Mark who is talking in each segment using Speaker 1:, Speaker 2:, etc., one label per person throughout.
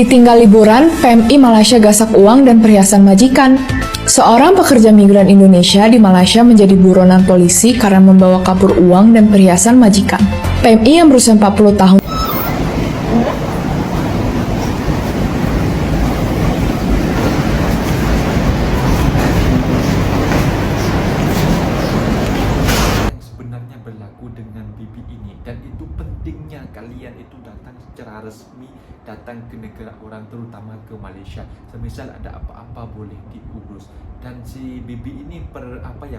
Speaker 1: Ditinggal liburan, PMI Malaysia gasak uang dan perhiasan majikan. Seorang pekerja migran Indonesia di Malaysia menjadi buronan polisi karena membawa kabur uang dan perhiasan majikan. PMI yang berusia 40 tahun
Speaker 2: sebenarnya berlaku dengan Bibi ini, dan itu pentingnya kalian itu datang secara resmi, datang ke negara orang, terutama ke Malaysia. Semisal ada apa-apa boleh diurus. Dan si Bibi ini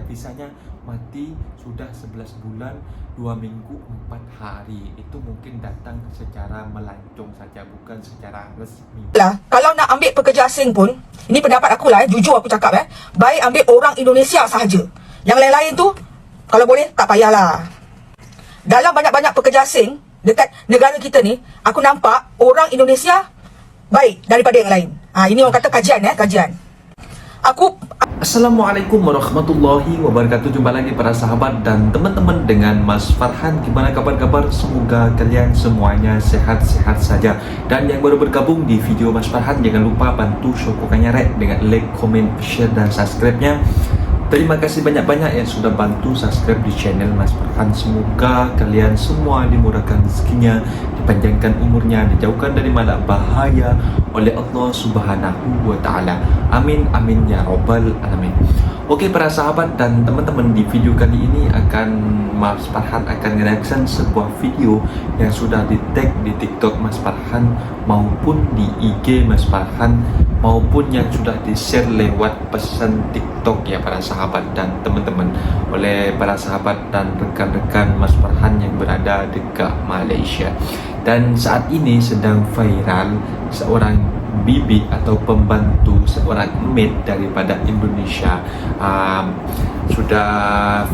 Speaker 2: visanya mati sudah 11 bulan 2 minggu 4 hari. Itu mungkin datang secara melancong saja, bukan secara resmi.
Speaker 3: Kalau nak ambil pekerja asing pun, ini pendapat aku lah, jujur aku cakap, baik ambil orang Indonesia sahaja. Yang lain-lain tu kalau boleh tak payahlah. Dalam banyak-banyak pekerja asing dekat negara kita ni, aku nampak orang Indonesia baik daripada yang lain. Ini orang kata kajian.
Speaker 2: Assalamualaikum warahmatullahi wabarakatuh. Jumpa lagi para sahabat dan teman-teman dengan Mas Farhan. Gimana kabar-kabar? Semoga kalian semuanya sehat-sehat saja. Dan yang baru bergabung di video Mas Farhan, jangan lupa bantu sokongannya dengan like, comment, share, dan subscribe-nya. Terima kasih banyak-banyak yang sudah bantu subscribe di channel Mas Farhan. Semoga kalian semua dimurahkan rezekinya, dipanjangkan umurnya, dijauhkan dari mala bahaya oleh Allah Subhanahu wa Ta'ala. Amin amin ya rabbal alamin. Oke para sahabat dan teman-teman, di video kali ini Mas Farhan akan reaction sebuah video yang sudah di tag di TikTok Mas Farhan maupun di IG Mas Farhan, maupun yang sudah di-share lewat pesan TikTok ya para sahabat dan teman-teman, oleh para sahabat dan rekan-rekan Mas Farhan yang berada dekat Malaysia. Dan saat ini sedang viral seorang bibi atau pembantu seorang maid daripada Indonesia, sudah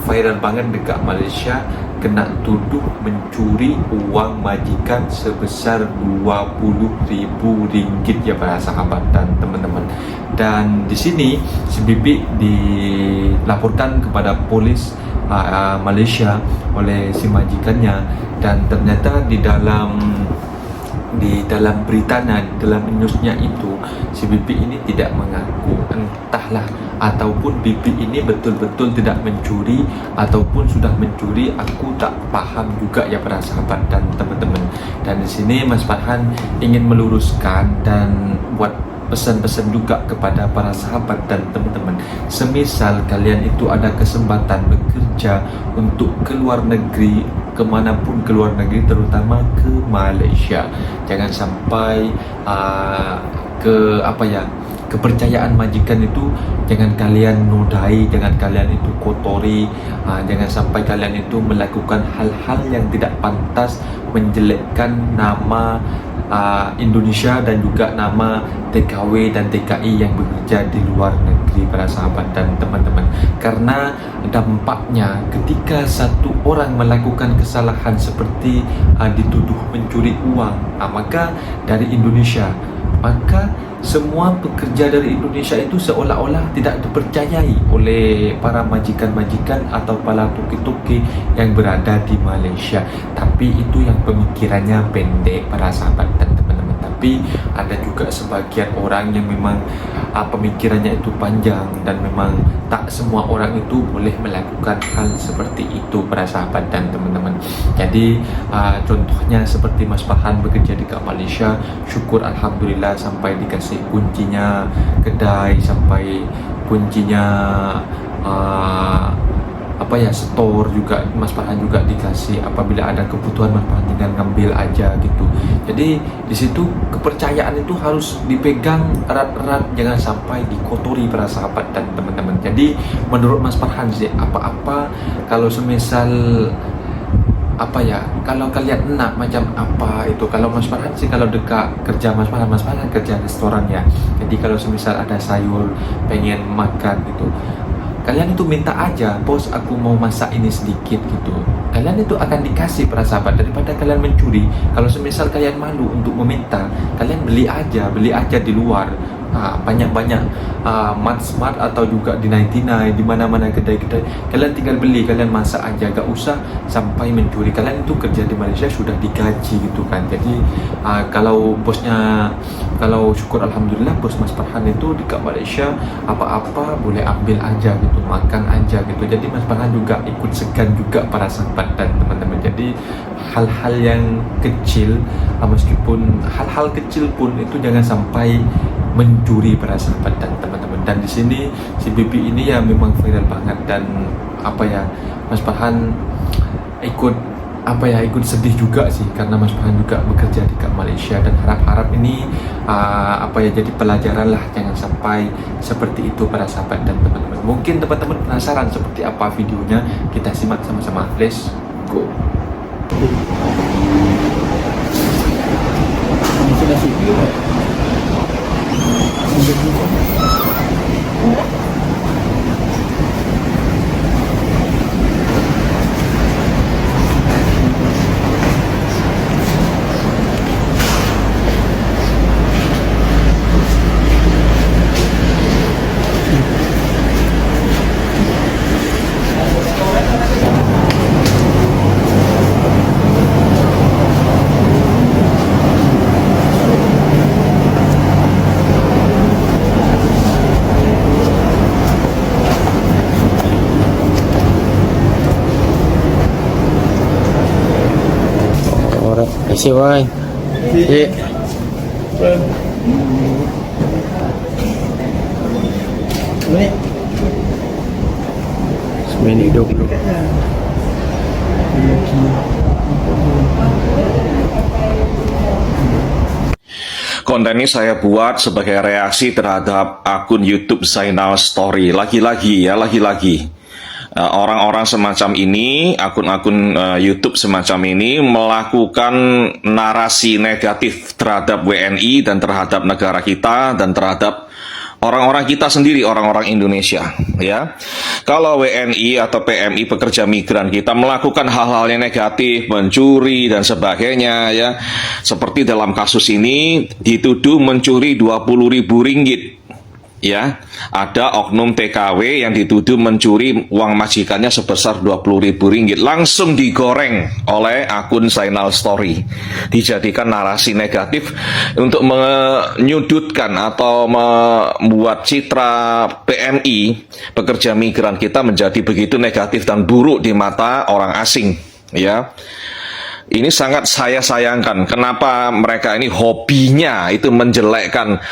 Speaker 2: viral banget dekat Malaysia, kena tuduh mencuri uang majikan sebesar RM20.000 ya para sahabat dan teman-teman. Dan di sini si bibi dilaporkan kepada polis Malaysia oleh si majikannya, dan ternyata di dalam beritanya, di dalam newsnya itu, si bibi ini tidak mengaku, entahlah, ataupun bibi ini betul-betul tidak mencuri ataupun sudah mencuri, aku tak paham juga ya para sahabat dan teman-teman. Dan di sini Mas Farhan ingin meluruskan dan buat pesan-pesan juga kepada para sahabat dan teman-teman. Semisal kalian itu ada kesempatan bekerja untuk keluar negeri, kemanapun keluar negeri, terutama ke Malaysia, jangan sampai kepercayaan majikan itu jangan kalian nodai, jangan kalian itu kotori, jangan sampai kalian itu melakukan hal-hal yang tidak pantas, menjelekkan nama Indonesia dan juga nama TKW dan TKI yang bekerja di luar negeri para sahabat dan teman-teman. Karena dampaknya ketika satu orang melakukan kesalahan seperti dituduh mencuri uang, maka dari Indonesia, maka semua pekerja dari Indonesia itu seolah-olah tidak dipercayai oleh para majikan-majikan atau para toki-toki yang berada di Malaysia. Tapi itu yang pemikirannya pendek para sahabat dan teman-teman. Tapi ada juga sebagian orang yang memang pemikirannya itu panjang, dan memang tak semua orang itu boleh melakukan hal seperti itu para sahabat dan teman-teman. Jadi contohnya seperti Mas Farhan bekerja di Malaysia, syukur alhamdulillah sampai dikasih kuncinya kedai, sampai kuncinya store juga Mas Farhan juga dikasih. Apabila ada kebutuhan Mas Farhan tinggal ngambil aja gitu. Jadi di situ kepercayaan itu harus dipegang erat-erat, jangan sampai dikotori para sahabat dan teman-teman. Jadi menurut Mas Farhan sih, apa-apa kalau semisal kalau kalian nak macam apa itu, kalau Mas Farhan sih, kalau dekat kerja Mas Farhan kerja restoran ya. Jadi kalau semisal ada sayur pengen makan gitu, kalian itu minta aja, bos aku mau masak ini sedikit gitu, kalian itu akan dikasih para sahabat, daripada kalian mencuri. Kalau semisal kalian malu untuk meminta, kalian beli aja di luar. banyak-banyak Mart atau juga di 99, di mana-mana kedai-kedai. Kalian tinggal beli, kalian masak aja, gak usah sampai mencuri. Kalian itu kerja di Malaysia sudah digaji gitu kan. Jadi kalau syukur alhamdulillah bos Mas Farhan itu dekat Malaysia, apa-apa boleh ambil aja gitu, makan aja gitu. Jadi Mas Farhan juga ikut segan juga para sahabat dan teman-teman. Jadi hal-hal yang kecil, meskipun hal-hal kecil pun itu jangan sampai mencuri para sahabat dan teman-teman. Dan di sini si Bibi ini ya memang viral banget, dan Mas Farhan ikut sedih juga sih, karena Mas Farhan juga bekerja di Malaysia, dan harap ini jadi pelajaran lah, jangan sampai seperti itu para sahabat dan teman-teman. Mungkin teman-teman penasaran seperti apa videonya, kita simak sama-sama. Let's go.
Speaker 4: Sudah suci ya? Isi wai. Iya. Semeni hidup.
Speaker 5: Konten ini saya buat sebagai reaksi terhadap akun YouTube Zainal Story. Lagi-lagi. Orang-orang semacam ini, akun-akun YouTube semacam ini melakukan narasi negatif terhadap WNI dan terhadap negara kita dan terhadap orang-orang kita sendiri, orang-orang Indonesia, ya. Kalau WNI atau PMI pekerja migran kita melakukan hal-hal yang negatif, mencuri dan sebagainya, ya. Seperti dalam kasus ini dituduh mencuri 20.000 ringgit. Ya, ada oknum TKW yang dituduh mencuri uang majikannya sebesar 20.000 ringgit, langsung digoreng oleh akun Zainal Story, dijadikan narasi negatif untuk menyudutkan atau membuat citra PMI pekerja migran kita menjadi begitu negatif dan buruk di mata orang asing, ya. Ini sangat saya sayangkan. Kenapa mereka ini hobinya itu menjelekkan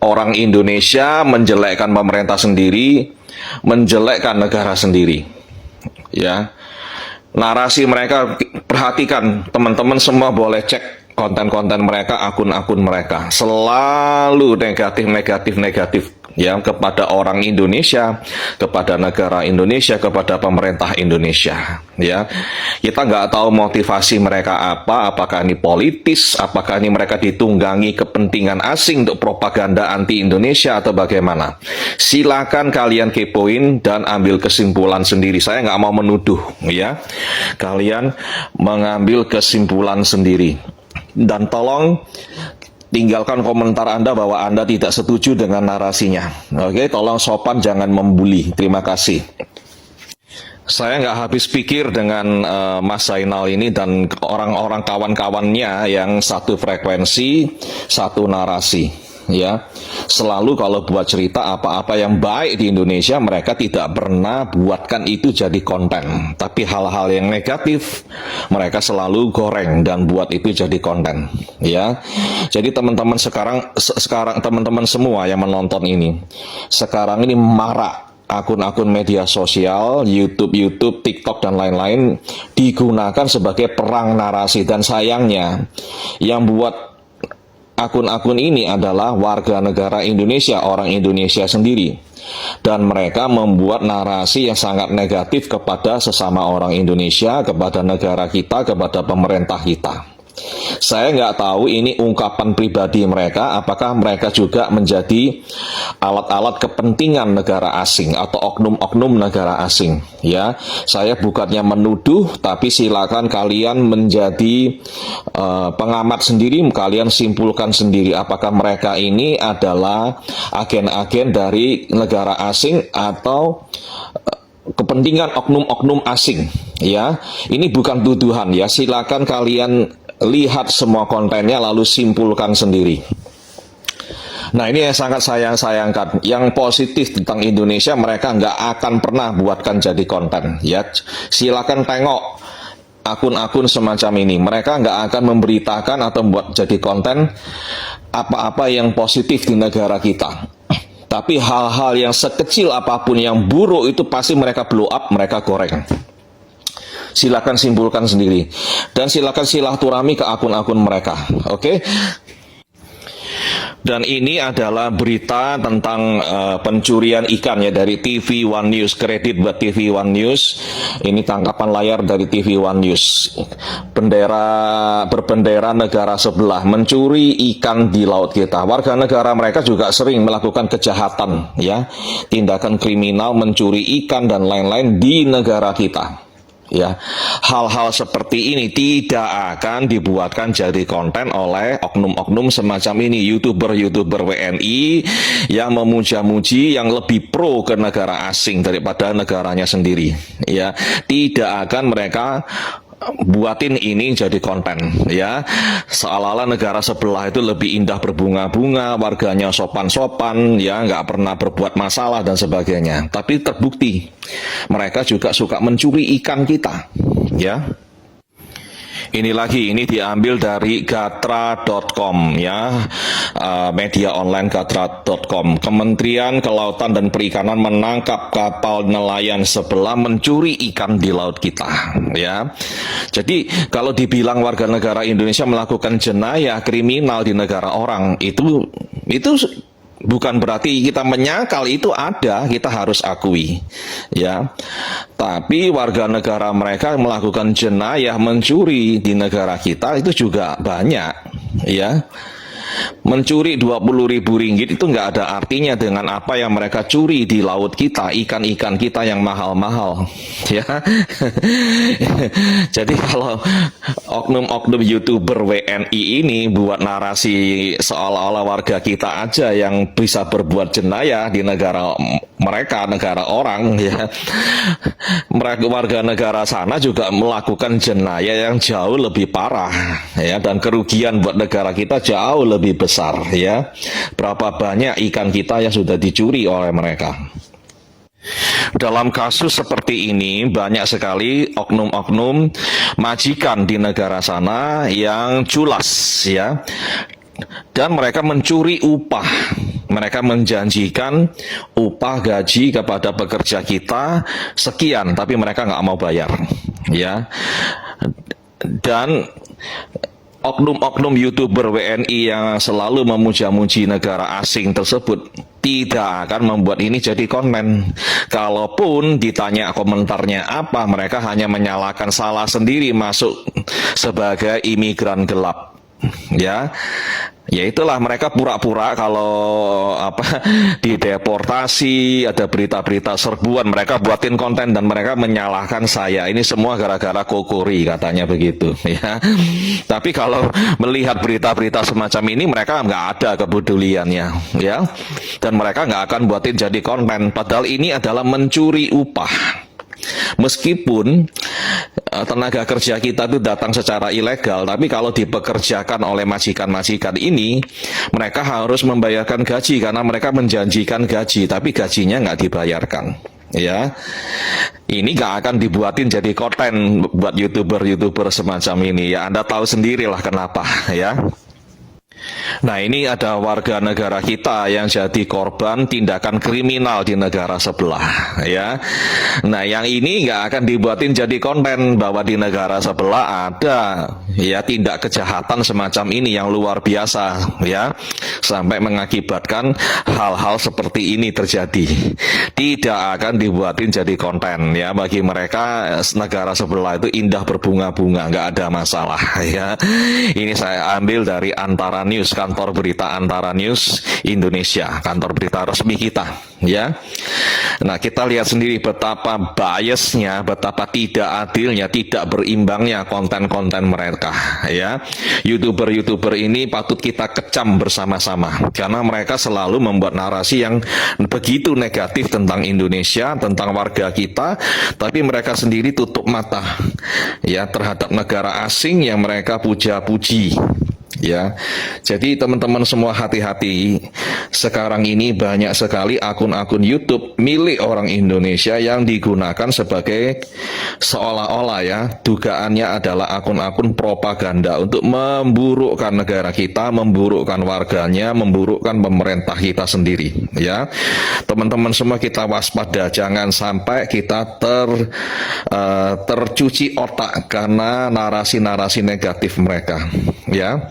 Speaker 5: orang Indonesia, menjelekkan pemerintah sendiri, menjelekkan negara sendiri. Ya, narasi mereka, perhatikan teman-teman semua, boleh cek konten-konten mereka, akun-akun mereka, selalu negatif ya, kepada orang Indonesia, kepada negara Indonesia, kepada pemerintah Indonesia, ya. Kita nggak tahu motivasi mereka apa, apakah ini politis, apakah ini mereka ditunggangi kepentingan asing untuk propaganda anti Indonesia atau bagaimana. Silakan kalian kepoin dan ambil kesimpulan sendiri. Saya nggak mau menuduh, ya. Kalian mengambil kesimpulan sendiri. Dan tolong tinggalkan komentar Anda bahwa Anda tidak setuju dengan narasinya. Oke, tolong sopan, jangan membuli. Terima kasih. Saya nggak habis pikir dengan Mas Zainal ini dan orang-orang kawan-kawannya yang satu frekuensi, satu narasi. Ya, selalu kalau buat cerita apa-apa yang baik di Indonesia, mereka tidak pernah buatkan itu jadi konten. Tapi hal-hal yang negatif mereka selalu goreng dan buat itu jadi konten. Ya, jadi teman-teman sekarang teman-teman semua yang menonton ini, sekarang ini marak akun-akun media sosial, YouTube, TikTok dan lain-lain digunakan sebagai perang narasi, dan sayangnya yang buat akun-akun ini adalah warga negara Indonesia, orang Indonesia sendiri. Dan mereka membuat narasi yang sangat negatif kepada sesama orang Indonesia, kepada negara kita, kepada pemerintah kita. Saya nggak tahu ini ungkapan pribadi mereka, apakah mereka juga menjadi alat-alat kepentingan negara asing atau oknum-oknum negara asing. Ya, saya bukannya menuduh, tapi silakan kalian menjadi pengamat sendiri, kalian simpulkan sendiri apakah mereka ini adalah agen-agen dari negara asing atau kepentingan oknum-oknum asing. Ya, ini bukan tuduhan ya. Silakan kalian lihat semua kontennya lalu simpulkan sendiri. Nah, ini yang sangat sayangkan. Yang positif tentang Indonesia mereka nggak akan pernah buatkan jadi konten. Ya, silakan tengok akun-akun semacam ini. Mereka nggak akan memberitakan atau membuat jadi konten apa-apa yang positif di negara kita. Tapi hal-hal yang sekecil apapun yang buruk itu pasti mereka blow up, mereka goreng. Silakan simpulkan sendiri dan silakan silaturahmi ke akun-akun mereka. Oke? Dan ini adalah berita tentang pencurian ikan ya dari TV One News. Kredit buat TV One News. Ini tangkapan layar dari TV One News. Berbendera negara sebelah mencuri ikan di laut kita. Warga negara mereka juga sering melakukan kejahatan ya, tindakan kriminal mencuri ikan dan lain-lain di negara kita. Ya, hal-hal seperti ini tidak akan dibuatkan jadi konten oleh oknum-oknum semacam ini, YouTuber WNI yang memuja-muji yang lebih pro ke negara asing daripada negaranya sendiri. Ya, tidak akan mereka buatin ini jadi konten ya, seolah-olah negara sebelah itu lebih indah berbunga-bunga, warganya sopan-sopan ya, nggak pernah berbuat masalah dan sebagainya. Tapi terbukti mereka juga suka mencuri ikan kita ya. Ini diambil dari gatra.com ya, media online gatra.com. Kementerian Kelautan dan Perikanan menangkap kapal nelayan sebelah mencuri ikan di laut kita ya. Jadi kalau dibilang warga negara Indonesia melakukan jenayah kriminal di negara orang, itu bukan berarti kita menyangkal, itu ada, kita harus akui ya. Tapi warga negara mereka melakukan jenayah mencuri di negara kita itu juga banyak ya. Mencuri 20.000 ringgit itu nggak ada artinya dengan apa yang mereka curi di laut kita, ikan-ikan kita yang mahal-mahal ya. Jadi kalau oknum-oknum YouTuber WNI ini buat narasi seolah-olah warga kita aja yang bisa berbuat jenayah di negara mereka, negara orang ya, mereka warga negara sana juga melakukan jenayah yang jauh lebih parah ya, dan kerugian buat negara kita jauh lebih besar ya. Berapa banyak ikan kita yang sudah dicuri oleh mereka. Dalam kasus seperti ini banyak sekali oknum-oknum majikan di negara sana yang culas ya, dan mereka mencuri upah. Mereka menjanjikan upah gaji kepada pekerja kita sekian, tapi mereka nggak mau bayar ya. Dan oknum-oknum YouTuber WNI yang selalu memuja-muji negara asing tersebut tidak akan membuat ini jadi konten. Kalaupun ditanya komentarnya apa, mereka hanya menyalahkan salah sendiri masuk sebagai imigran gelap ya. Ya itulah, mereka pura-pura kalau dideportasi, ada berita-berita serbuan, mereka buatin konten dan mereka menyalahkan saya. Ini semua gara-gara kokori katanya begitu ya. Tapi kalau melihat berita-berita semacam ini, mereka nggak ada kepeduliannya ya, dan mereka nggak akan buatin jadi konten. Padahal ini adalah mencuri upah. Meskipun tenaga kerja kita itu datang secara ilegal, tapi kalau dipekerjakan oleh majikan-majikan ini, mereka harus membayarkan gaji karena mereka menjanjikan gaji, tapi gajinya nggak dibayarkan. Ya, ini nggak akan dibuatin jadi konten buat YouTuber semacam ini. Ya, Anda tahu sendirilah kenapa ya. Nah, ini ada warga negara kita yang jadi korban tindakan kriminal di negara sebelah, ya. Nah, yang ini nggak akan dibuatin jadi konten bahwa di negara sebelah ada, ya, tindak kejahatan semacam ini yang luar biasa, ya, sampai mengakibatkan hal-hal seperti ini terjadi. Tidak akan dibuatin jadi konten, ya. Bagi mereka negara sebelah itu indah berbunga-bunga, nggak ada masalah, ya. Ini saya ambil dari Antara News, kantor berita Antara News Indonesia, kantor berita resmi kita, ya. Nah, kita lihat sendiri betapa biasnya, betapa tidak adilnya, tidak berimbangnya konten-konten mereka, ya. YouTuber-YouTuber ini patut kita kecam bersama-sama karena mereka selalu membuat narasi yang begitu negatif tentang Indonesia, tentang warga kita, tapi mereka sendiri tutup mata, ya, terhadap negara asing yang mereka puja-puji. Ya, jadi teman-teman semua hati-hati. Sekarang ini banyak sekali akun-akun YouTube milik orang Indonesia yang digunakan sebagai seolah-olah, ya, dugaannya adalah akun-akun propaganda untuk memburukkan negara kita, memburukkan warganya, memburukkan pemerintah kita sendiri. Ya, teman-teman semua kita waspada, jangan sampai kita tercuci otak karena narasi-narasi negatif mereka. Ya,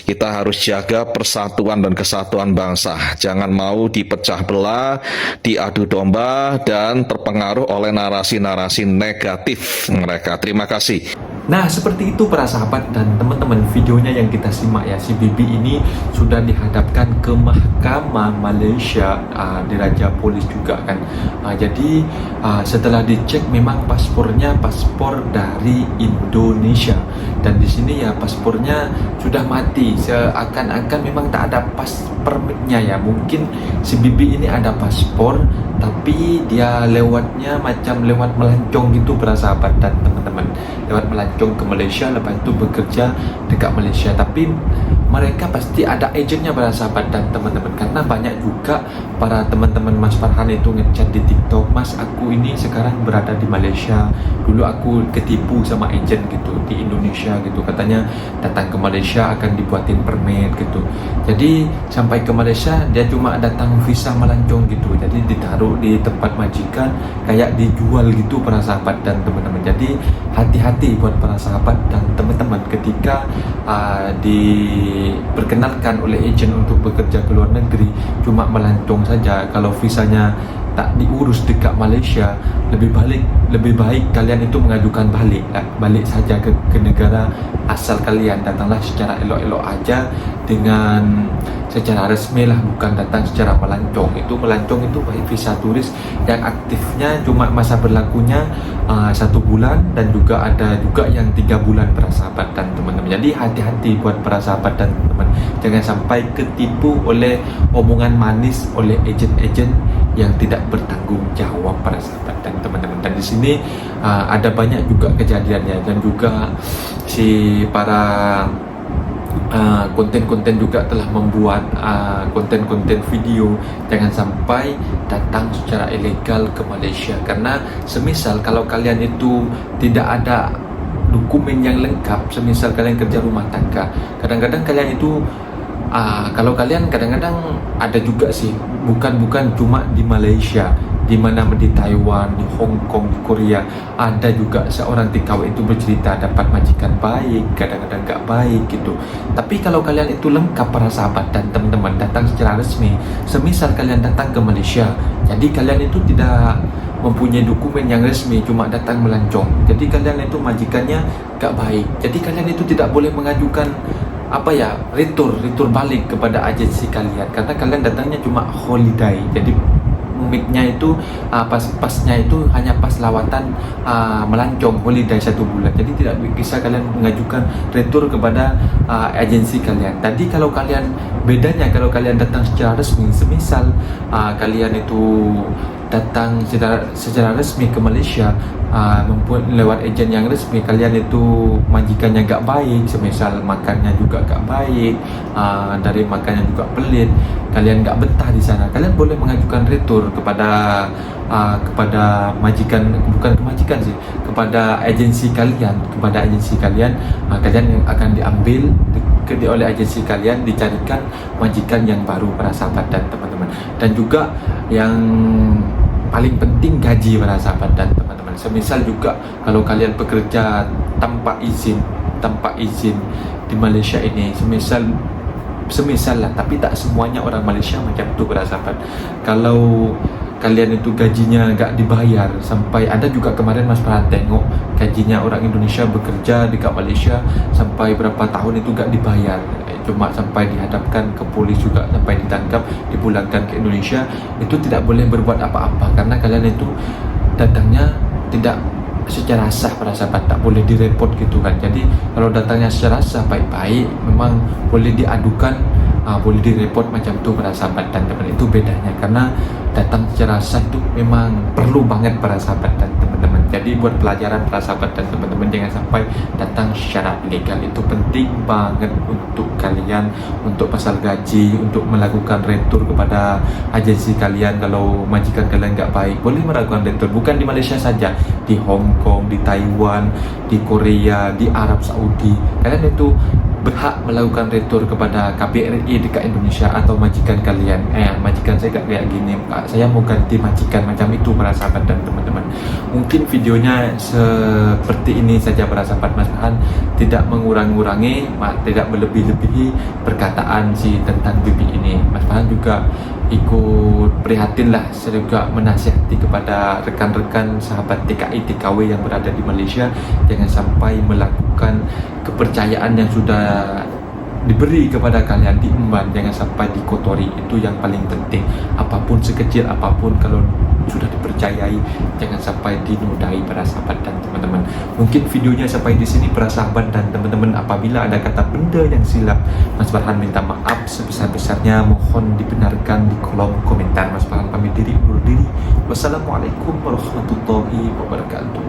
Speaker 5: kita harus jaga persatuan dan kesatuan bangsa. Jangan mau dipecah belah, diadu domba, dan terpengaruh oleh narasi-narasi negatif mereka. Terima kasih.
Speaker 2: Nah, seperti itu para sahabat dan teman-teman, videonya yang kita simak, ya, si Bibi ini sudah dihadapkan ke mahkamah Malaysia, di Raja Polis juga kan. Jadi setelah dicek memang paspornya paspor dari Indonesia, dan di sini ya paspornya sudah mati, seakan-akan memang tak ada pas permitnya, ya. Mungkin si Bibi ini ada paspor tapi dia lewatnya macam lewat melancong gitu para sahabat dan teman-teman, lewat melancong ke Malaysia, lepas itu bekerja dekat Malaysia. Tapi mereka pasti ada agennya para sahabat dan teman-teman, karena banyak juga para teman-teman Mas Farhan itu ngechat di TikTok, "Mas, aku ini sekarang berada di Malaysia, dulu aku ketipu sama agen gitu di Indonesia gitu, katanya datang ke Malaysia akan dibuatin permit gitu." Jadi sampai ke Malaysia dia cuma datang visa melancong gitu, jadi ditaruh di tempat majikan kayak dijual gitu para sahabat dan teman-teman. Jadi hati-hati buat para sahabat dan teman-teman ketika diperkenalkan oleh agen untuk bekerja ke luar negeri cuma melancong saja. Kalau visanya tak diurus dekat Malaysia, lebih baik kalian itu mengajukan balik saja ke negara asal kalian. Datanglah secara elok-elok aja, dengan secara resmi lah, bukan datang secara melancong. Itu melancong itu baik visa turis yang aktifnya cuma masa berlakunya 1 bulan, dan juga ada juga yang 3 bulan para sahabat dan teman-teman. Jadi hati-hati buat para sahabat dan teman-teman, jangan sampai ketipu oleh omongan manis oleh agen-agen yang tidak bertanggung jawab para sahabat dan teman-teman. Dan di sini ada banyak juga kejadiannya, dan juga si para konten-konten juga telah membuat konten-konten video jangan sampai datang secara ilegal ke Malaysia. Karena semisal kalau kalian itu tidak ada dokumen yang lengkap, semisal kalian kerja rumah tangga, kadang-kadang kalian itu kalau kalian kadang-kadang ada juga sih, bukan cuma di Malaysia, di mana di Taiwan, di Hong Kong, di Korea, ada juga seorang TKW itu bercerita dapat majikan baik, kadang-kadang gak baik gitu. Tapi kalau kalian itu lengkap para sahabat dan teman-teman, datang secara resmi, semisal kalian datang ke Malaysia, jadi kalian itu tidak mempunyai dokumen yang resmi, cuma datang melancong, jadi kalian itu majikannya gak baik, jadi kalian itu tidak boleh mengajukan retur balik kepada agensi kalian, karena kalian datangnya cuma holiday. Jadi mic-nya itu pasnya itu hanya pas lawatan melancong holiday 1 bulan, jadi tidak bisa kalian mengajukan retur kepada agensi kalian. Tadi kalau kalian bedanya, kalau kalian datang secara resmi, semisal kalian itu datang secara resmi ke Malaysia lewat agen yang resmi, kalian itu majikannya gak baik, semisal makannya juga gak baik, dari makannya juga pelit, kalian gak betah di sana, kalian boleh mengajukan retur kepada majikan, bukan ke majikan sih, kepada agensi kalian, kalian akan diambil oleh agensi kalian dicarikan majikan yang baru para sahabat dan teman-teman. Dan juga yang paling penting gaji para sahabat dan teman-teman. Semisal juga kalau kalian bekerja tanpa izin di Malaysia ini, semisal lah, tapi tak semuanya orang Malaysia macam tu para sahabat. Kalau kalian itu gajinya gak dibayar, sampai ada juga kemarin Mas Farhan tengok gajinya orang Indonesia bekerja dekat Malaysia sampai berapa tahun itu gak dibayar, cuma sampai dihadapkan ke polis juga, sampai ditangkap, dipulangkan ke Indonesia. Itu tidak boleh berbuat apa-apa karena kalian itu datangnya tidak secara sah para sahabat, tak boleh direport gitu kan. Jadi kalau datangnya secara sah baik-baik, memang boleh diadukan, boleh direport macam tu para sahabat dan teman. Itu bedanya, karena datang secara sah itu memang perlu banget para sahabat dan teman-teman. Jadi buat pelajaran para sahabat dan teman-teman, jangan sampai datang secara ilegal. Itu penting banget untuk kalian, untuk pasal gaji, untuk melakukan retur kepada agensi kalian. Kalau majikan kalian nggak baik, boleh melakukan retur, bukan di Malaysia saja, di Hong Kong, di Taiwan, di Korea, di Arab Saudi. Kalian itu berhak melakukan retur kepada KBRI dekat Indonesia atau majikan kalian. Majikan saya kayak gini, saya mau ganti majikan, macam itu para sahabat dan teman-teman. Mungkin videonya seperti ini saja para sahabat. Mas Farhan tidak mengurangi, tidak melebih-lebihi perkataan si tentang Bibi ini. Mas Farhan juga ikut prihatin lah, saya juga menasihati kepada rekan-rekan sahabat TKI TKW yang berada di Malaysia, jangan sampai melakukan kepercayaan yang sudah diberi kepada kalian, diemban, jangan sampai dikotori. Itu yang paling penting. Apapun, sekecil apapun, kalau sudah dipercayai, jangan sampai dinodai para sahabat dan teman-teman. Mungkin videonya sampai di sini para sahabat dan teman-teman. Apabila ada kata benda yang silap, Mas Farhan minta maaf sebesar-besarnya, mohon dibenarkan di kolom komentar. Mas Farhan pamit diri, undur diri. Wassalamualaikum warahmatullahi wabarakatuh.